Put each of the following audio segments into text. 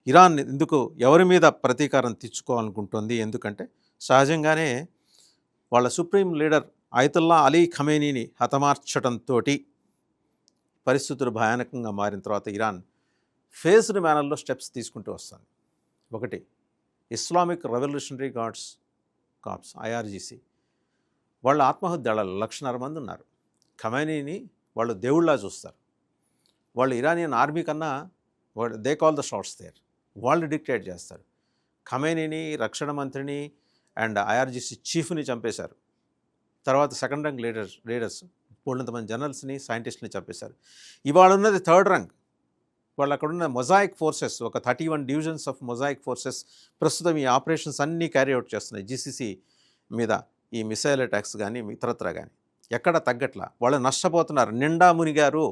Iran ఎందుకు ఎవరి మీద ప్రతీకారం తీర్చుకోవాలనుకుంటుంది? ఎందుకంటే సహజంగానే వాళ్ళ సుప్రీం లీడర్ అయతుల్లా అలీ ఖమేనీని హతమార్చడంతో పరిస్థితులు భయానకంగా మారిన తర్వాత ఇరాన్ ఫేజ్డ్ మేనర్లో స్టెప్స్ తీసుకుంటూ వస్తుంది. ఒకటి, Islamic revolutionary guards corps IRGC, వాళ్ళ ఆత్మహత్య దళాలు 1,50,000 మంది ఉన్నారు. ఖమేనీని వాళ్ళు దేవుళ్ళలా చూస్తారు. వాళ్ళు ఇరానియన్ ఆర్మీ కన్నా they call the shots there, వాళ్ళు డిక్టేట్ చేస్తారు. ఖమేనీని, రక్షణ మంత్రిని అండ్ ఐఆర్జీసీ చీఫ్ని చంపేశారు. తర్వాత సెకండ్ ర్యాంక్ లీడర్స్ కొంతమంది జనరల్స్ని, సైంటిస్ట్ని చంపేశారు. ఇవాళ ఉన్నది థర్డ్ ర్యాంక్. వాళ్ళు అక్కడున్న మొజాయిక్ ఫోర్సెస్, ఒక 31 డివిజన్స్ ఆఫ్ మొజాయిక్ ఫోర్సెస్ ప్రస్తుతం ఈ ఆపరేషన్స్ అన్నీ క్యారీ అవుట్ చేస్తున్నాయి. జీసీసీ మీద ఈ మిసైల్ అటాక్స్ కానీ ఇతరత్ర కానీ ఎక్కడ తగ్గట్లా. వాళ్ళు నష్టపోతున్నారు, నిండా మునిగారు.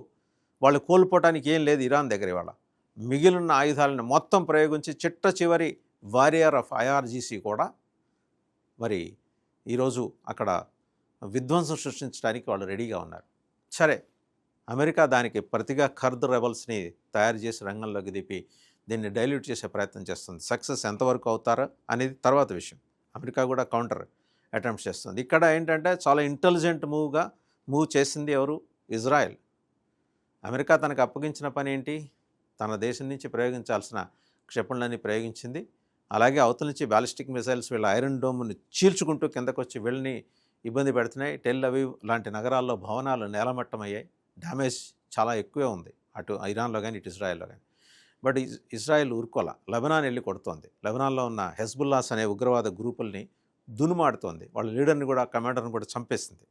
వాళ్ళు కోల్పోవటానికి ఏం లేదు ఇరాన్ దగ్గర. ఇవాళ మిగిలిన ఆయుధాలను మొత్తం ప్రయోగించి చిట్ట చివరి వారియర్ ఆఫ్ ఐఆర్జీసీ కూడా మరి ఈరోజు అక్కడ విధ్వంసం సృష్టించడానికి వాళ్ళు రెడీగా ఉన్నారు. సరే, అమెరికా దానికి ప్రతిగా కర్ద్ రెబల్స్ని తయారు చేసి రంగంలోకి దింపి దీన్ని డైల్యూట్ చేసే ప్రయత్నం చేస్తుంది. సక్సెస్ ఎంతవరకు అవుతారో అనేది తర్వాత విషయం. అమెరికా కూడా కౌంటర్ అటెంప్ట్ చేస్తుంది. ఇక్కడ ఏంటంటే చాలా ఇంటెలిజెంట్ మూవ్ చేసింది ఎవరు? ఇజ్రాయెల్. అమెరికా తనకు అప్పగించిన పని ఏంటి? తన దేశం నుంచి ప్రయోగించాల్సిన క్షిపణులన్నీ ప్రయోగించింది. అలాగే అవతల నుంచి బ్యాలిస్టిక్ మిసైల్స్ వీళ్ళ ఐరన్ డోమ్ని చీల్చుకుంటూ కిందకు వచ్చి వీళ్ళని ఇబ్బంది పెడుతున్నాయి. టెల్ అవీవ్ లాంటి నగరాల్లో భవనాలు నేలమట్టమయ్యాయి. డ్యామేజ్ చాలా ఎక్కువే ఉంది, అటు ఇరాన్లో కానీ ఇటు ఇజ్రాయెల్లో కానీ. బట్ ఇజ్రాయెల్ ఊరుకోల, లెబనాన్ వెళ్ళి కొడుతోంది. లెబనాన్లో ఉన్న హెజ్బుల్లాస్ అనే ఉగ్రవాద గ్రూపుల్ని దునుమాడుతోంది. వాళ్ళ లీడర్ని కూడా, కమాండర్ని కూడా చంపేసింది.